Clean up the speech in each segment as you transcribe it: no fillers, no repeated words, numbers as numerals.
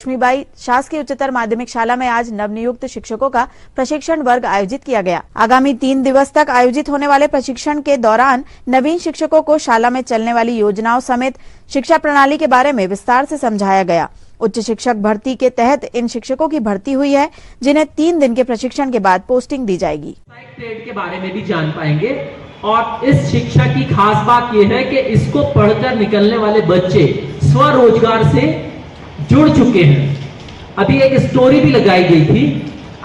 लक्ष्मीबाई शासकीय उच्चतर माध्यमिक शाला में आज नवनियुक्त शिक्षकों का प्रशिक्षण वर्ग आयोजित किया गया। आगामी 3 दिवस तक आयोजित होने वाले प्रशिक्षण के दौरान नवीन शिक्षकों को शाला में चलने वाली योजनाओं समेत शिक्षा प्रणाली के बारे में विस्तार से समझाया गया। उच्च शिक्षक भर्ती के तहत इन शिक्षकों की भर्ती हुई है, जिन्हें 3 दिन के प्रशिक्षण के बाद पोस्टिंग दी जाएगी। ट्रेड के बारे में भी जान पाएंगे और इस शिक्षा की खास बात यह है कि इसको पढ़कर निकलने वाले बच्चे स्वरोजगार से जुड़ चुके हैं। अभी एक स्टोरी भी लगाई गई थी,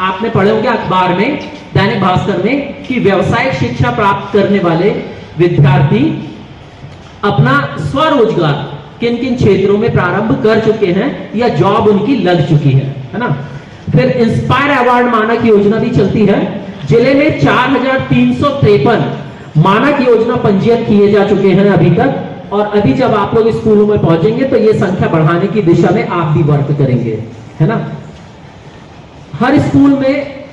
आपने पढ़े होंगे अखबार में, दैनिक भास्कर में, कि व्यावसायिक शिक्षा प्राप्त करने वाले विद्यार्थी अपना स्वरोजगार किन किन क्षेत्रों में प्रारंभ कर चुके हैं या जॉब उनकी लग चुकी है ना। फिर इंस्पायर अवार्ड मानक योजना भी चलती है। जिले में 4353 मानक योजना पंजीयन किए जा चुके हैं अभी तक, और अभी जब आप लोग स्कूलों में पहुंचेंगे तो ये संख्या बढ़ाने की दिशा में आप भी वर्क करेंगे, है ना। हर स्कूल में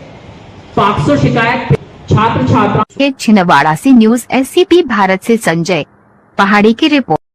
500 शिकायत छात्र छात्रा। छिंदवाड़ा से न्यूज SCP भारत से संजय पहाड़ी की रिपोर्ट।